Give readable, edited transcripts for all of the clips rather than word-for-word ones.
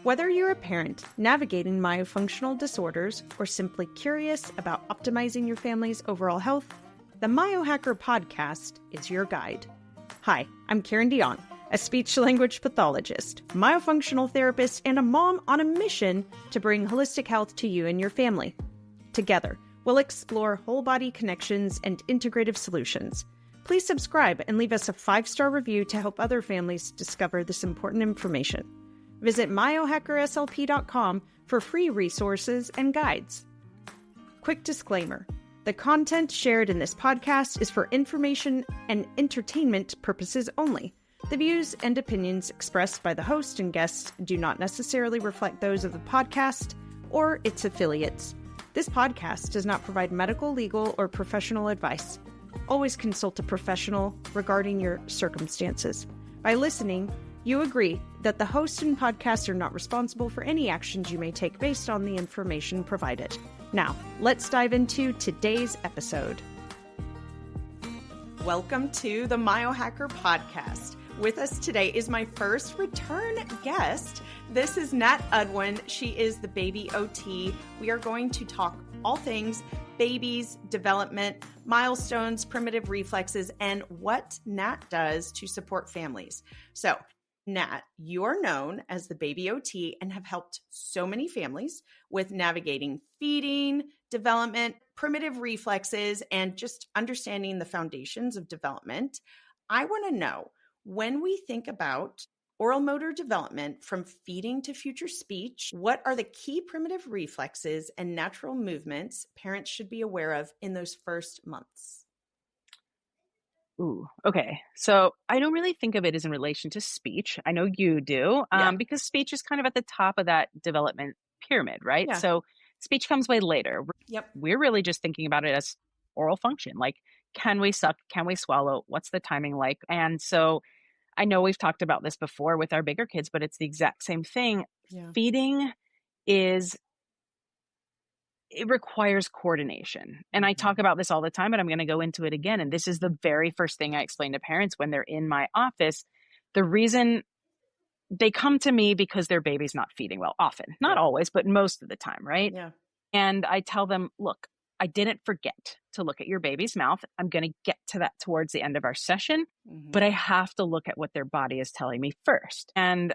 Whether you're a parent navigating myofunctional disorders or simply curious about optimizing your family's overall health, the MyoHacker Podcast is your guide. Hi, I'm Karindy Ong, a speech-language pathologist, myofunctional therapist, and a mom on a mission to bring holistic health to you and your family. Together, we'll explore whole-body connections and integrative solutions. Please subscribe and leave us a 5-star review to help other families discover this important information. Visit MyoHackerSLP.com for free resources and guides. Quick disclaimer. The content shared in this podcast is for information and entertainment purposes only. The views and opinions expressed by the host and guests do not necessarily reflect those of the podcast or its affiliates. This podcast does not provide medical, legal, or professional advice. Always consult a professional regarding your circumstances. By listening, you agree that the host and podcast are not responsible for any actions you may take based on the information provided. Now, let's dive into today's episode. Welcome to the MyoHacker Podcast. With us today is my first return guest. This is Nat Udwin. She is the baby OT. We are going to talk all things babies, development, milestones, primitive reflexes, and what Nat does to support families. So, Nat, you're known as the baby OT and have helped so many families with navigating feeding, development, primitive reflexes, and just understanding the foundations of development. I want to know, when we think about oral motor development from feeding to future speech, what are the key primitive reflexes and natural movements parents should be aware of in those first months? Ooh, okay. So I don't really think of it as in relation to speech. I know you do, because speech is kind of at the top of that development pyramid, right? Yeah. So speech comes way later. Yep. We're really just thinking about it as oral function. Like, can we suck? Can we swallow? What's the timing like? And so I know we've talked about this before with our bigger kids, but it's the exact same thing. Yeah. Feeding it requires coordination. And I talk about this all the time, but I'm going to go into it again. And this is the very first thing I explain to parents when they're in my office. The reason they come to me because their baby's not feeding well, often, not always, but most of the time, right? Yeah. And I tell them, look, I didn't forget to look at your baby's mouth. I'm going to get to that towards the end of our session, but I have to look at what their body is telling me first. And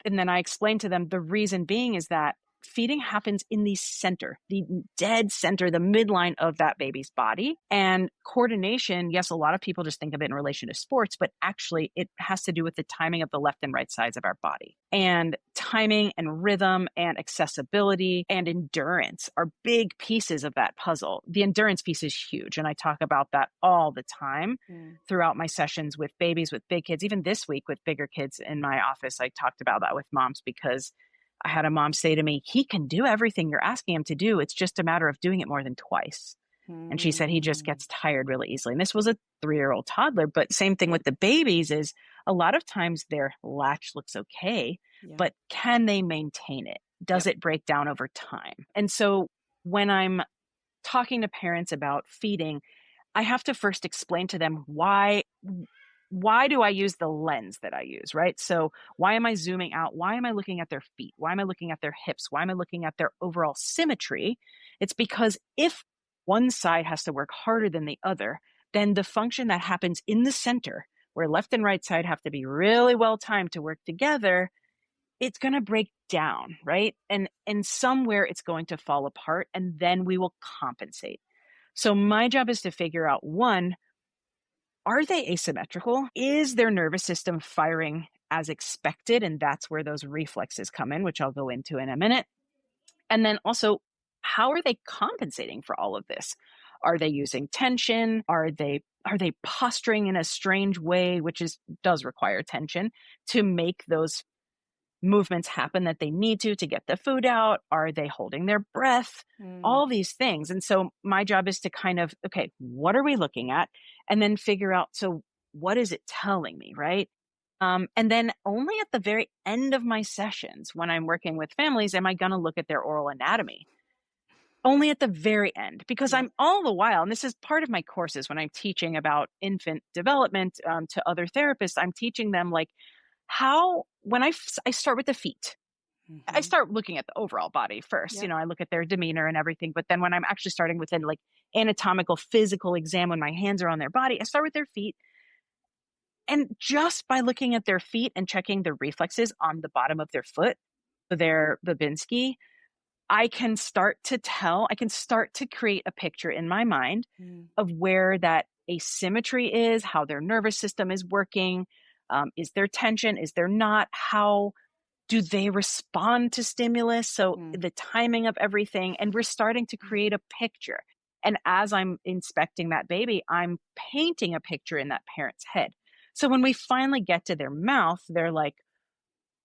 then I explain to them the reason being is that feeding happens in the center, the dead center, the midline of that baby's body. And coordination, yes, a lot of people just think of it in relation to sports, but actually it has to do with the timing of the left and right sides of our body. And timing and rhythm and accessibility and endurance are big pieces of that puzzle. The endurance piece is huge. And I talk about that all the time throughout my sessions with babies, with big kids. Even this week with bigger kids in my office, I talked about that with moms because I had a mom say to me, he can do everything you're asking him to do. It's just a matter of doing it more than twice. And she said he just gets tired really easily. And this was a 3-year-old toddler, but same thing with the babies is a lot of times their latch looks okay, but can they maintain it? Does it break down over time? And so when I'm talking to parents about feeding, I have to first explain to them why do I use the lens that I use, right? So why am I zooming out? Why am I looking at their feet? Why am I looking at their hips? Why am I looking at their overall symmetry? It's because if one side has to work harder than the other, then the function that happens in the center, where left and right side have to be really well timed to work together, it's going to break down, right? And somewhere it's going to fall apart, and then we will compensate. So my job is to figure out, one, are they asymmetrical? Is their nervous system firing as expected? And that's where those reflexes come in, which I'll go into in a minute. And then also, how are they compensating for all of this? Are they using tension? Are they posturing in a strange way, which does require tension to make those movements happen that they need to get the food out? Are they holding their breath? All these things. And so my job is to kind of, okay, what are we looking at? And then figure out, so what is it telling me, right? And then only at the very end of my sessions, when I'm working with families, am I going to look at their oral anatomy. Only at the very end, because I'm all the while, and this is part of my courses when I'm teaching about infant development to other therapists, I'm teaching them like, when I start with the feet, I start looking at the overall body first. Yep. You know, I look at their demeanor and everything. But then when I'm actually starting with an like anatomical, physical exam, when my hands are on their body, I start with their feet. And just by looking at their feet and checking the reflexes on the bottom of their foot, their Babinski, I can start to create a picture in my mind of where that asymmetry is, how their nervous system is working. Is there tension? Is there not? How do they respond to stimulus? So the timing of everything, and we're starting to create a picture. And as I'm inspecting that baby, I'm painting a picture in that parent's head. So when we finally get to their mouth, they're like,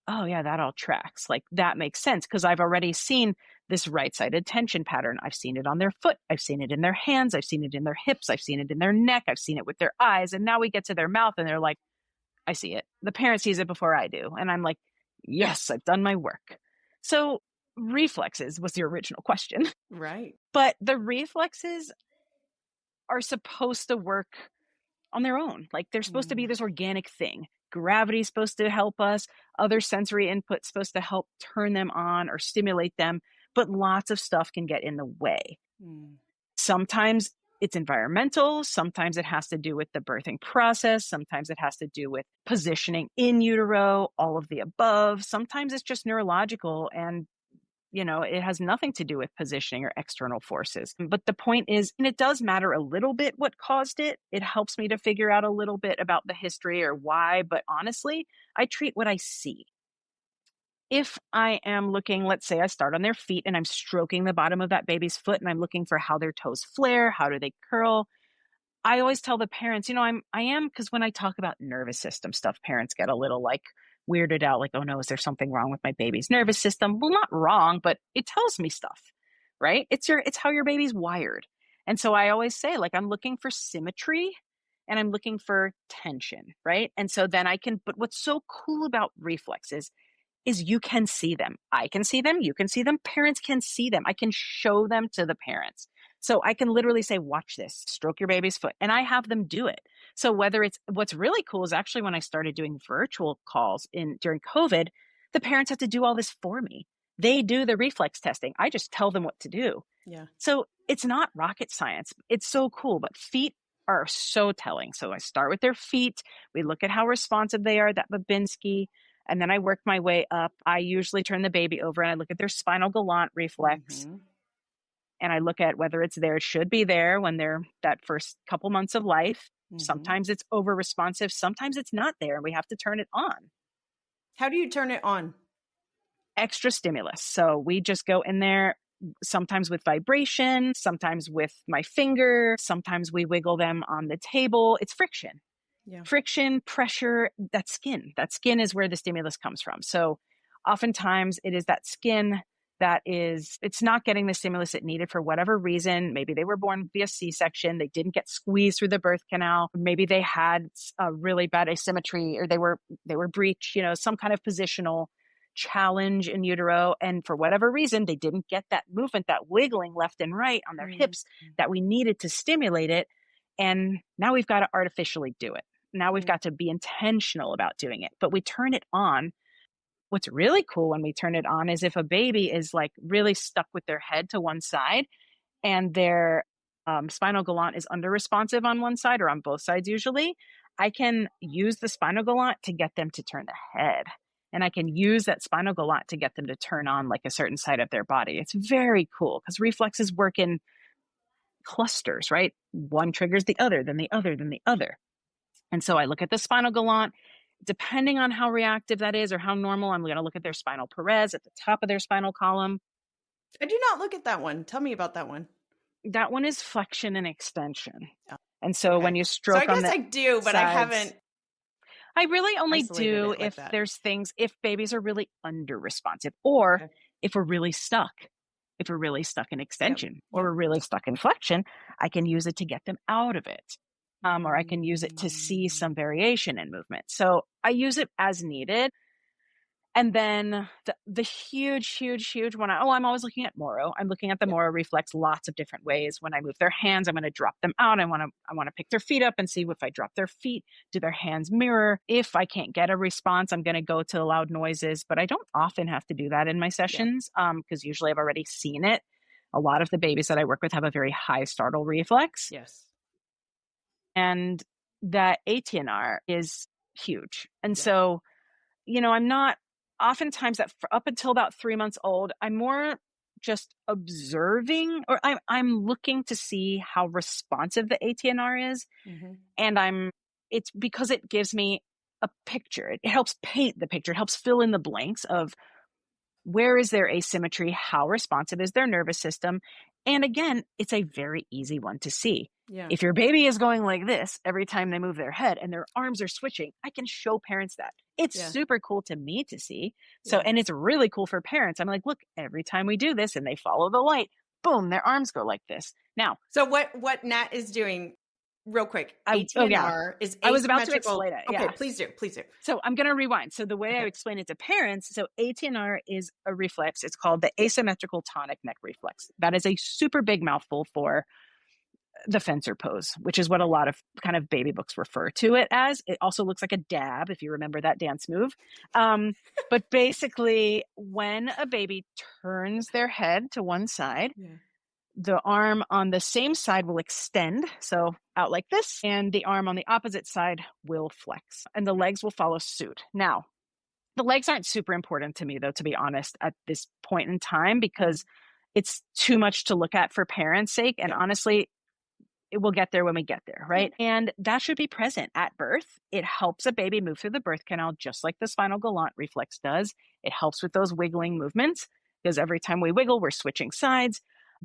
oh yeah, that all tracks. Like that makes sense because I've already seen this right-sided tension pattern. I've seen it on their foot. I've seen it in their hands. I've seen it in their hips. I've seen it in their neck. I've seen it with their eyes. And now we get to their mouth and they're like, I see it. The parent sees it before I do. And I'm like, yes, I've done my work. So reflexes was the original question. Right. But the reflexes are supposed to work on their own. Like they're supposed to be this organic thing. Gravity is supposed to help us. Other sensory input supposed to help turn them on or stimulate them. But lots of stuff can get in the way. Sometimes it's environmental. Sometimes it has to do with the birthing process. Sometimes it has to do with positioning in utero, all of the above. Sometimes it's just neurological and you know, it has nothing to do with positioning or external forces. But the point is, and it does matter a little bit what caused it. It helps me to figure out a little bit about the history or why. But honestly, I treat what I see. If I am looking, let's say I start on their feet and I'm stroking the bottom of that baby's foot and I'm looking for how their toes flare, how do they curl, I always tell the parents, you know, I am, because when I talk about nervous system stuff, parents get a little like weirded out, like, oh no, is there something wrong with my baby's nervous system? Well, not wrong, but it tells me stuff, right? It's how your baby's wired. And so I always say, like, I'm looking for symmetry and I'm looking for tension, right? And so then but what's so cool about reflexes is you can see them. I can see them. You can see them. Parents can see them. I can show them to the parents. So I can literally say, watch this, stroke your baby's foot, and I have them do it. So what's really cool is actually when I started doing virtual calls during COVID, the parents have to do all this for me. They do the reflex testing. I just tell them what to do. Yeah. So it's not rocket science. It's so cool, but feet are so telling. So I start with their feet. We look at how responsive they are, that Babinski, and then I work my way up. I usually turn the baby over and I look at their spinal galant reflex. And I look at whether it's there. It should be there when they're that first couple months of life. Sometimes it's over responsive. Sometimes it's not there and we have to turn it on. How do you turn it on? Extra stimulus. So we just go in there, sometimes with vibration, sometimes with my finger, sometimes we wiggle them on the table. It's friction. Yeah. Friction, pressure, that skin. That skin is where the stimulus comes from. So oftentimes it is that skin it's not getting the stimulus it needed for whatever reason. Maybe they were born via C-section. They didn't get squeezed through the birth canal. Maybe they had a really bad asymmetry, or they were breached, some kind of positional challenge in utero. And for whatever reason, they didn't get that movement, that wiggling left and right on their hips that we needed to stimulate it. And now we've got to artificially do it. Now we've got to be intentional about doing it, but we turn it on. What's really cool when we turn it on is if a baby is like really stuck with their head to one side and their spinal galant is under responsive on one side or on both sides usually, I can use the spinal galant to get them to turn the head. And I can use that spinal galant to get them to turn on like a certain side of their body. It's very cool because reflexes work in clusters, right? One triggers the other, then the other, then the other. And so I look at the spinal galant. Depending on how reactive that is or how normal, I'm going to look at their spinal parez at the top of their spinal column. I do not look at that one. Tell me about that one. That one is flexion and extension. Oh, and so when you stroke on the I do, but I haven't. I really only do if there's things, if babies are really under responsive or if we're really stuck. If we're really stuck in extension or we're really stuck in flexion, I can use it to get them out of it. Or I can use it to see some variation in movement. So I use it as needed. And then the huge, huge, huge one. I'm always looking at Moro. I'm looking at the Moro reflex lots of different ways. When I move their hands, I'm going to drop them out. I want to pick their feet up and see if I drop their feet, do their hands mirror? If I can't get a response, I'm going to go to loud noises, but I don't often have to do that in my sessions because usually I've already seen it. A lot of the babies that I work with have a very high startle reflex. Yes. And that ATNR is huge. And so, I'm not oftentimes up until about 3 months old, I'm more just observing, or I'm looking to see how responsive the ATNR is. Mm-hmm. And it's because it gives me a picture. It helps paint the picture. It helps fill in the blanks of where is their asymmetry? How responsive is their nervous system? And again, it's a very easy one to see. Yeah. If your baby is going like this every time they move their head and their arms are switching, I can show parents that. It's super cool to me to see. So, and it's really cool for parents. I'm like, look, every time we do this and they follow the light, boom, their arms go like this. Now, so what Nat is doing, real quick, ATNR is asymmetrical. I was about to explain it. Okay, please do. So I'm going to rewind. So the way I explain it to parents, so ATNR is a reflex. It's called the asymmetrical tonic neck reflex. That is a super big mouthful for the fencer pose, which is what a lot of kind of baby books refer to it as. It also looks like a dab, if you remember that dance move. But basically, when a baby turns their head to one side, the arm on the same side will extend, so out like this, and the arm on the opposite side will flex, and the legs will follow suit. Now, the legs aren't super important to me, though, to be honest, at this point in time, because it's too much to look at for parents' sake, and honestly, it will get there when we get there, right? And that should be present at birth. It helps a baby move through the birth canal, just like the spinal galant reflex does. It helps with those wiggling movements, because every time we wiggle, we're switching sides.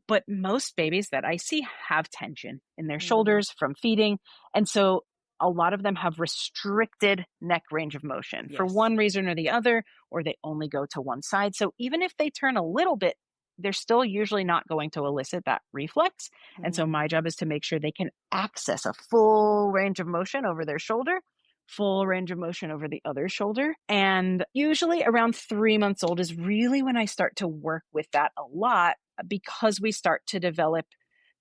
But most babies that I see have tension in their shoulders from feeding. And so a lot of them have restricted neck range of motion for one reason or the other, or they only go to one side. So even if they turn a little bit, they're still usually not going to elicit that reflex. And so my job is to make sure they can access a full range of motion over their shoulder, full range of motion over the other shoulder. And usually around 3 months old is really when I start to work with that a lot, because we start to develop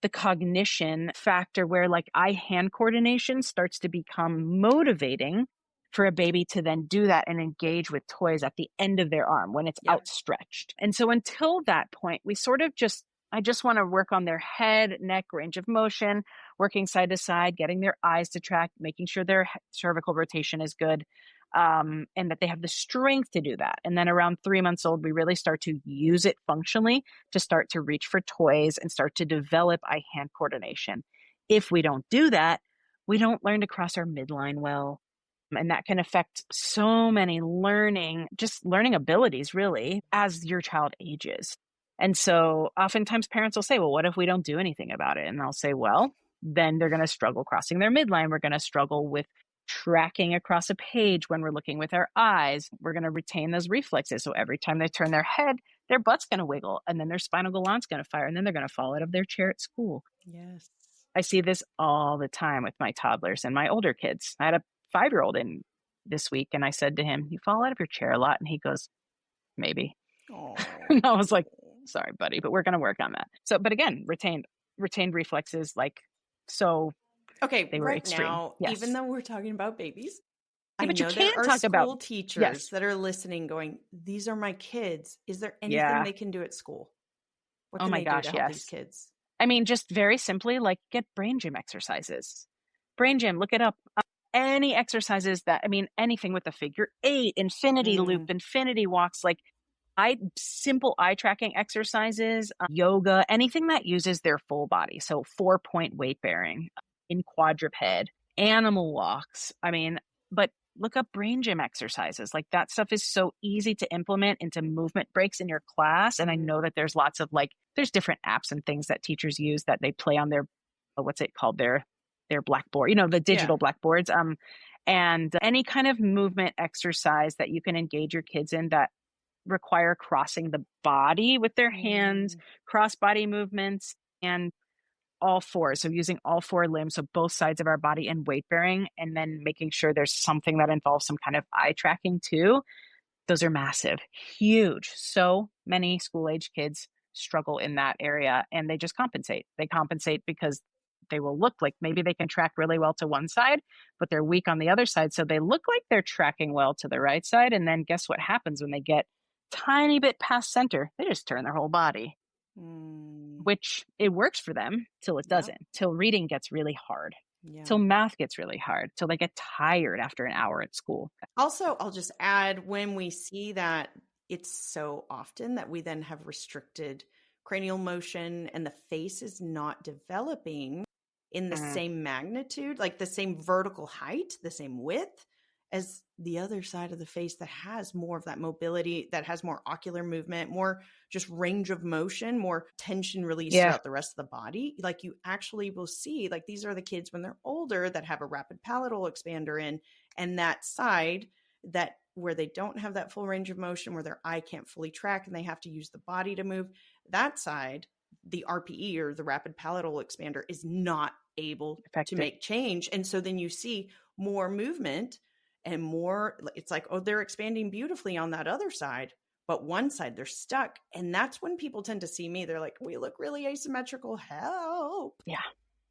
the cognition factor where like eye-hand coordination starts to become motivating for a baby to then do that and engage with toys at the end of their arm when it's outstretched. And so until that point, we sort of I just want to work on their head, neck, range of motion, working side to side, getting their eyes to track, making sure their cervical rotation is good, and that they have the strength to do that. And then around 3 months old, we really start to use it functionally to start to reach for toys and start to develop eye-hand coordination. If we don't do that, we don't learn to cross our midline well. And that can affect so many learning abilities, really, as your child ages. And so oftentimes parents will say, well, what if we don't do anything about it? And I'll say, well, then they're going to struggle crossing their midline. We're going to struggle with tracking across a page when we're looking with our eyes. We're going to retain those reflexes. So every time they turn their head, their butt's going to wiggle, and then their spinal galant's going to fire, and then they're going to fall out of their chair at school. Yes. I see this all the time with my toddlers and my older kids. I had a 5-year-old in this week, and I said to him, you fall out of your chair a lot? And he goes, maybe. And I was like, sorry, buddy, but we're going to work on that. So, but again, retained reflexes, like, so okay, they were right extreme. now, even though we're talking about babies, yeah, I but know you can't there are talk school about teachers that are listening going, these are my kids. Is there anything they can do at school? What can they do to help these kids? I mean, just very simply, like, get brain gym exercises. Brain gym, look it up. Any exercises anything with the figure 8, infinity loop, infinity walks, like simple eye tracking exercises, yoga, anything that uses their full body. So 4-point weight bearing in quadruped, animal walks. But look up brain gym exercises. Like, that stuff is so easy to implement into movement breaks in your class. And I know that there's lots of there's different apps and things that teachers use that they play on their, what's it called? Their blackboard, the digital blackboards. And any kind of movement exercise that you can engage your kids in that require crossing the body with their hands, cross body movements, and all fours. So using all 4 limbs, so both sides of our body, and weight bearing, and then making sure there's something that involves some kind of eye tracking too. Those are massive, huge. So many school-age kids struggle in that area, and they just compensate. They compensate because they will look like maybe they can track really well to one side, but they're weak on the other side. So they look like they're tracking well to the right side. And then guess what happens when they get tiny bit past center? They just turn their whole body, which it works for them till it doesn't, till reading gets really hard. Till math gets really hard, till they get tired after an hour at school. Also, I'll just add, when we see that, it's so often that we then have restricted cranial motion and the face is not developing in the same magnitude, like the same vertical height, the same width as the other side of the face that has more of that mobility, that has more ocular movement, more just range of motion, more tension release throughout the rest of the body. Like you actually will see, like these are the kids when they're older that have a rapid palatal expander in, and that side that where they don't have that full range of motion, where their eye can't fully track and they have to use the body to move, that side, the RPE or the rapid palatal expander is not able to make change. And so then you see more movement and more, it's like, oh, they're expanding beautifully on that other side, but one side they're stuck. And that's when people tend to see me. They're like, we look really asymmetrical. Help. Yeah.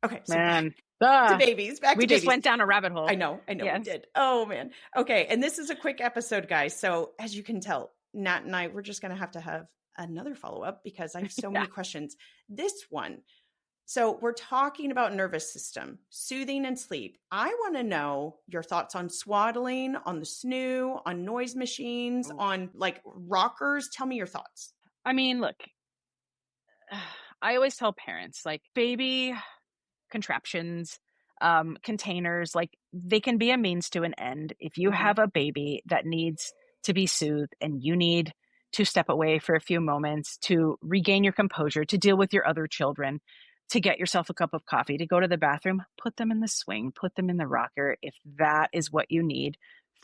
Okay. So man. Back to babies. We just went down a rabbit hole. I know yes. We did. Oh man. Okay. And this is a quick episode, guys. So as you can tell, Nat and I, we're just going to have another follow-up because I have so many questions. This one. So we're talking about nervous system, soothing and sleep. I want to know your thoughts on swaddling, on the snoo, on noise machines, on like rockers. Tell me your thoughts. I mean, look, I always tell parents, like baby contraptions, containers, like they can be a means to an end. If you have a baby that needs to be soothed and you need to step away for a few moments to regain your composure, to deal with your other children, to get yourself a cup of coffee, to go to the bathroom, put them in the swing, put them in the rocker, if that is what you need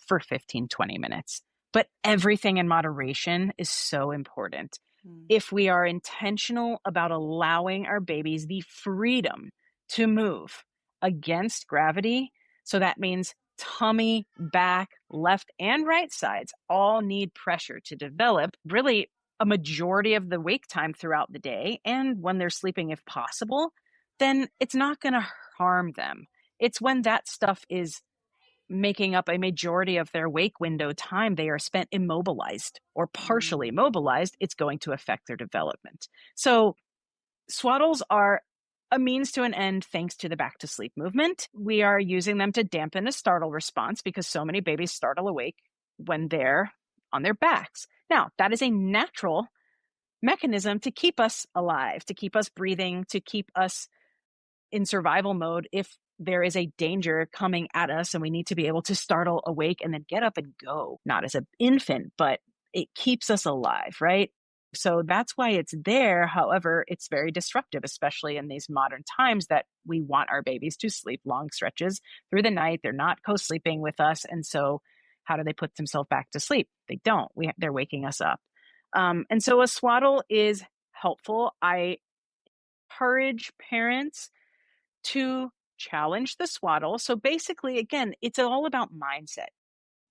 for 15, 20 minutes. But everything in moderation is so important. If we are intentional about allowing our babies the freedom to move against gravity, so that means tummy, back, left, and right sides all need pressure to develop really a majority of the wake time throughout the day, and when they're sleeping if possible, then it's not going to harm them. It's when that stuff is making up a majority of their wake window time they are spent immobilized or partially immobilized, it's going to affect their development. So swaddles are a means to an end thanks to the back to sleep movement. We are using them to dampen a startle response because so many babies startle awake when they're on their backs. Now, that is a natural mechanism to keep us alive, to keep us breathing, to keep us in survival mode if there is a danger coming at us and we need to be able to startle awake and then get up and go. Not as an infant, but it keeps us alive, right? So that's why it's there. However, it's very disruptive, especially in these modern times that we want our babies to sleep long stretches through the night. They're not co-sleeping with us. And so how do they put themselves back to sleep? They don't. They're waking us up. And so a swaddle is helpful. I encourage parents to challenge the swaddle. So basically, again, it's all about mindset.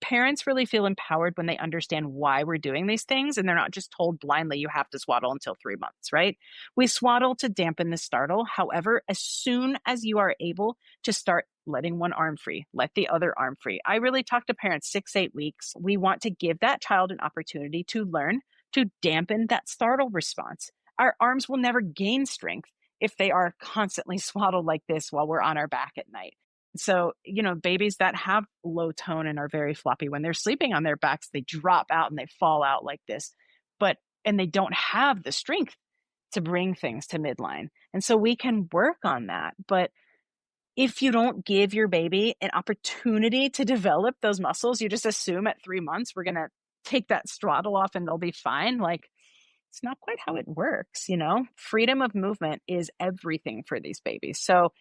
Parents really feel empowered when they understand why we're doing these things and they're not just told blindly, you have to swaddle until 3 months, right? We swaddle to dampen the startle. However, as soon as you are able to start letting one arm free, let the other arm free. I really talk to parents 6-8 weeks. We want to give that child an opportunity to learn to dampen that startle response. Our arms will never gain strength if they are constantly swaddled like this while we're on our back at night. So, babies that have low tone and are very floppy, when they're sleeping on their backs, they drop out and they fall out like this, and they don't have the strength to bring things to midline. And so we can work on that. But if you don't give your baby an opportunity to develop those muscles, you just assume at 3 months, we're going to take that swaddle off and they'll be fine. Like, it's not quite how it works, Freedom of movement is everything for these babies. So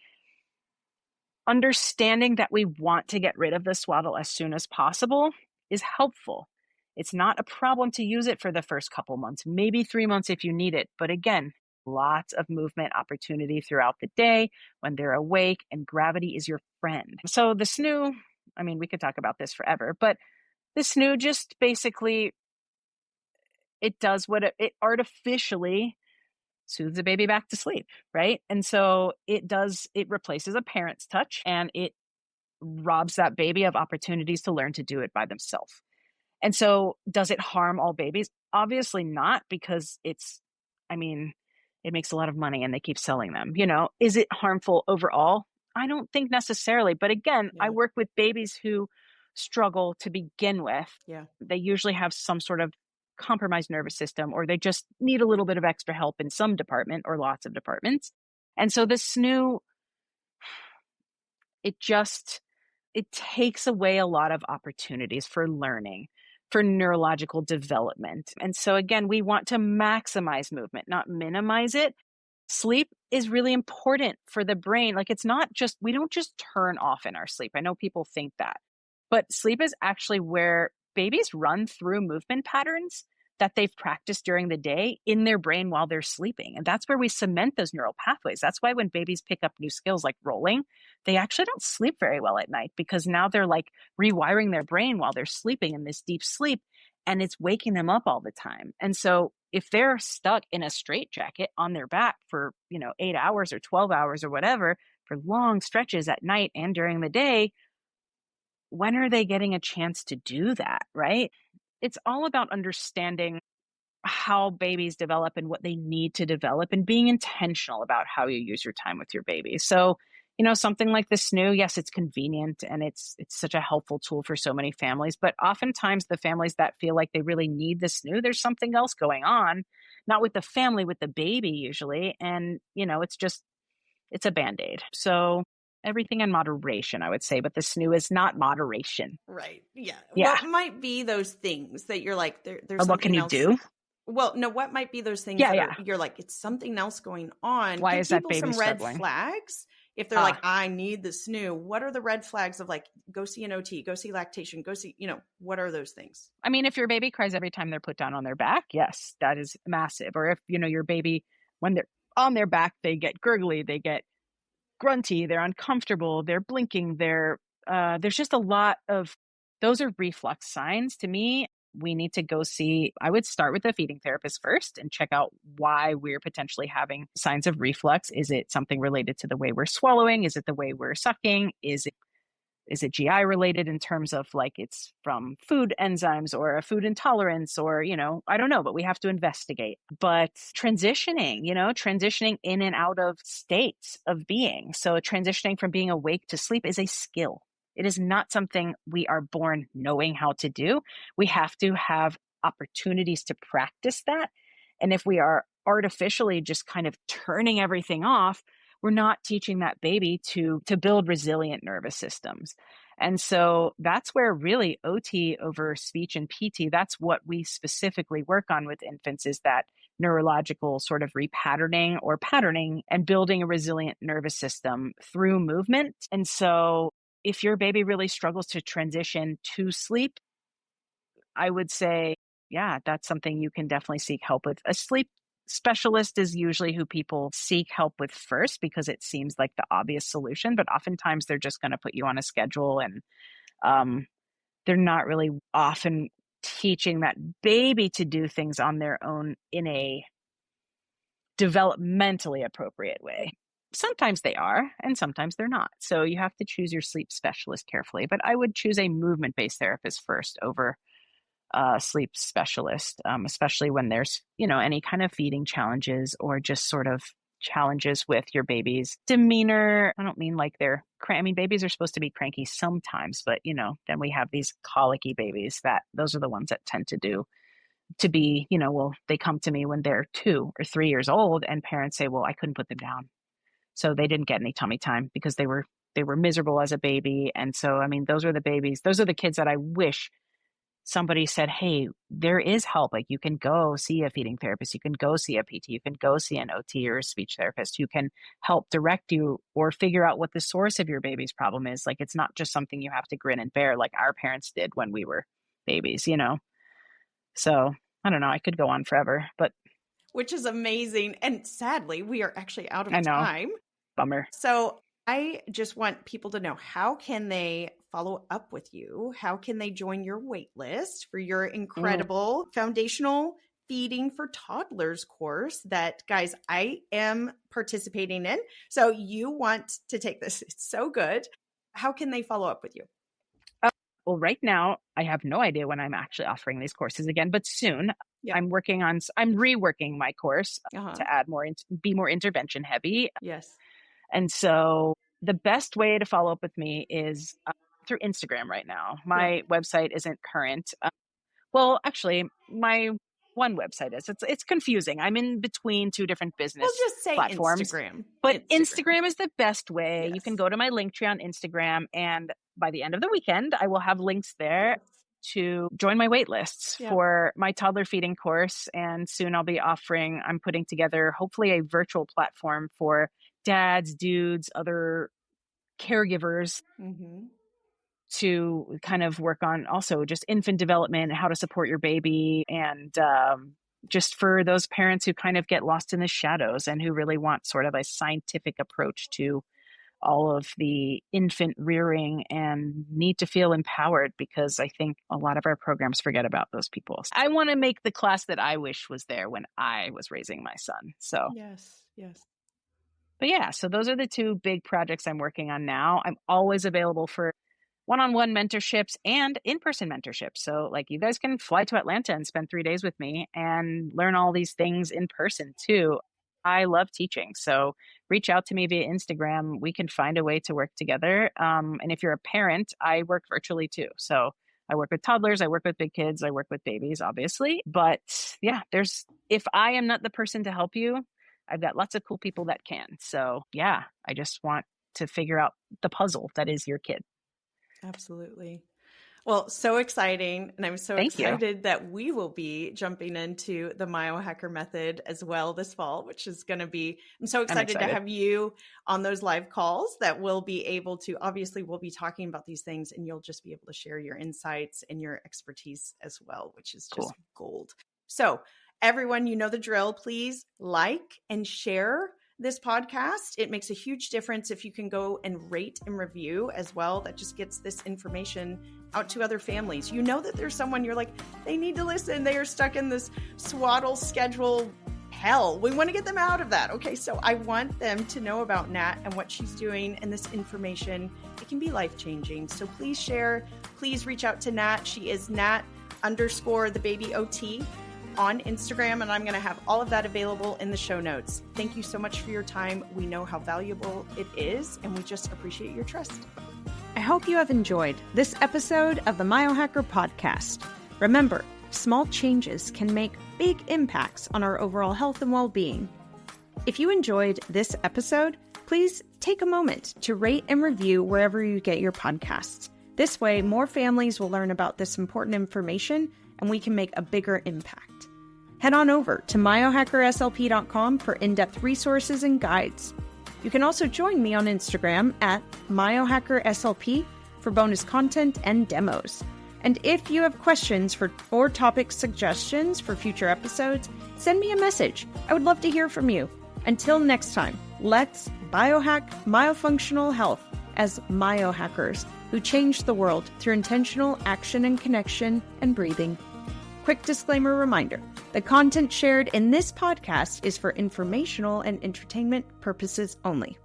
understanding that we want to get rid of the swaddle as soon as possible is helpful. It's not a problem to use it for the first couple months, maybe 3 months if you need it. But again, lots of movement opportunity throughout the day when they're awake, and gravity is your friend. So the snoo, we could talk about this forever, but The snoo just basically, it does what it artificially soothes the baby back to sleep, right? And so it replaces a parent's touch, and it robs that baby of opportunities to learn to do it by themselves. And so does it harm all babies? Obviously not, because I mean, it makes a lot of money and they keep selling them. Is it harmful overall? I don't think necessarily. But again, I work with babies who struggle to begin with. Yeah. They usually have some sort of compromised nervous system, or they just need a little bit of extra help in some department or lots of departments. And so the snoo, it takes away a lot of opportunities for learning, for neurological development. And so again, we want to maximize movement, not minimize it. Sleep is really important for the brain. Like, it's not just, we don't just turn off in our sleep. I know people think that, but sleep is actually where babies run through movement patterns that they've practiced during the day in their brain while they're sleeping. And that's where we cement those neural pathways. That's why when babies pick up new skills like rolling, they actually don't sleep very well at night, because now they're like rewiring their brain while they're sleeping in this deep sleep, and it's waking them up all the time. And so if they're stuck in a straitjacket on their back for, 8 hours or 12 hours or whatever, for long stretches at night and during the day, when are they getting a chance to do that, right? It's all about understanding how babies develop and what they need to develop, and being intentional about how you use your time with your baby. So, something like the snoo, yes, it's convenient and it's such a helpful tool for so many families, but oftentimes the families that feel like they really need the snoo, there's something else going on, not with the family, with the baby usually. And, it's a Band-Aid. So everything in moderation, I would say, but the snoo is not moderation. Right. Yeah. Yeah. What might be those things that you're like, there's Or what something can you else? do? Well, no, what might be those things you're like, it's something else going on? Why Give is that people baby some red struggling? flags. If they're like, I need the snoo, what are the red flags of like, go see an OT, go see lactation, go see, what are those things? I mean, if your baby cries every time they're put down on their back, yes, that is massive. Or if, your baby, when they're on their back, they get gurgly, they get grunty, they're uncomfortable, they're blinking, there's just a lot of, those are reflux signs to me. We need to go see, I would start with a feeding therapist first and check out why we're potentially having signs of reflux. Is it something related to the way we're swallowing? Is it the way we're sucking? Is it GI related in terms of like it's from food enzymes or a food intolerance, or, I don't know, but we have to investigate. But transitioning in and out of states of being. So transitioning from being awake to sleep is a skill. It is not something we are born knowing how to do. We have to have opportunities to practice that. And if we are artificially just kind of turning everything off, we're not teaching that baby to build resilient nervous systems. And so that's where really OT over speech and PT, that's what we specifically work on with infants, is that neurological sort of repatterning or patterning and building a resilient nervous system through movement. And so if your baby really struggles to transition to sleep, I would say, yeah, that's something you can definitely seek help with. A sleep specialist is usually who people seek help with first, because it seems like the obvious solution, but oftentimes they're just going to put you on a schedule, and they're not really often teaching that baby to do things on their own in a developmentally appropriate way. Sometimes they are, and sometimes they're not. So you have to choose your sleep specialist carefully, but I would choose a movement-based therapist first over sleep specialist, especially when there's, any kind of feeding challenges or just sort of challenges with your baby's demeanor. I don't mean like babies are supposed to be cranky sometimes, but, then we have these colicky babies those are the ones that tend to be, they come to me when they're 2 or 3 years old, and parents say, well, I couldn't put them down. So they didn't get any tummy time because they were miserable as a baby. And so, I mean, those are the kids that I wish somebody said, hey, there is help. Like, you can go see a feeding therapist, you can go see a PT, you can go see an OT or a speech therapist who can help direct you or figure out what the source of your baby's problem is. Like, it's not just something you have to grin and bear like our parents did when we were babies, So I don't know, I could go on forever, but. Which is amazing. And sadly, we are actually out of I know. time. Bummer. So I just want people to know, how can they follow up with you? How can they join your wait list for your incredible foundational feeding for toddlers course that, guys, I am participating in. So you want to take this. It's so good. How can they follow up with you? Well, right now, I have no idea when I'm actually offering these courses again, but soon. Yeah. I'm reworking my course to add more, be more intervention heavy. Yes. And so the best way to follow up with me is through Instagram right now. My website isn't current. Well, actually, my one website is. It's confusing. I'm in between two different business platforms. Instagram. But Instagram is the best way. Yes. You can go to my Linktree on Instagram, and by the end of the weekend, I will have links there to join my wait lists for my toddler feeding course. And soon I'm putting together hopefully a virtual platform for dads, dudes, other caregivers to kind of work on also just infant development, how to support your baby, and just for those parents who kind of get lost in the shadows and who really want sort of a scientific approach to all of the infant rearing and need to feel empowered, because I think a lot of our programs forget about those people. I want to make the class that I wish was there when I was raising my son. So yes. But yeah, so those are the two big projects I'm working on now. I'm always available for one-on-one mentorships and in-person mentorships. So like you guys can fly to Atlanta and spend 3 days with me and learn all these things in person too. I love teaching. So reach out to me via Instagram. We can find a way to work together. And if you're a parent, I work virtually too. So I work with toddlers, I work with big kids, I work with babies, obviously. But yeah, if I am not the person to help you, I've got lots of cool people that can. So yeah, I just want to figure out the puzzle that is your kid. Absolutely. Well, so exciting. And I'm so excited that we will be jumping into the MyoHacker method as well this fall, which is going to be, I'm so excited to have you on those live calls that we'll be able to, obviously we'll be talking about these things and you'll just be able to share your insights and your expertise as well, which is just gold. So everyone, you know the drill. Please like and share this podcast. It makes a huge difference if you can go and rate and review as well. That just gets this information out to other families. You know that there's someone you're like, they need to listen. They are stuck in this swaddle schedule hell. We want to get them out of that. Okay, so I want them to know about Nat and what she's doing and this information. It can be life-changing. So please share. Please reach out to Nat. She is Nat_the_baby_OT on Instagram, and I'm going to have all of that available in the show notes. Thank you so much for your time. We know how valuable it is, and we just appreciate your trust. I hope you have enjoyed this episode of the MyoHacker Podcast. Remember, small changes can make big impacts on our overall health and well-being. If you enjoyed this episode, please take a moment to rate and review wherever you get your podcasts. This way, more families will learn about this important information and we can make a bigger impact. Head on over to myohackerslp.com for in-depth resources and guides. You can also join me on Instagram at MyoHackerSLP for bonus content and demos. And if you have questions or topic suggestions for future episodes, send me a message. I would love to hear from you. Until next time, let's biohack myofunctional health as MyoHackers who change the world through intentional action and connection and breathing. Quick disclaimer reminder, the content shared in this podcast is for informational and entertainment purposes only.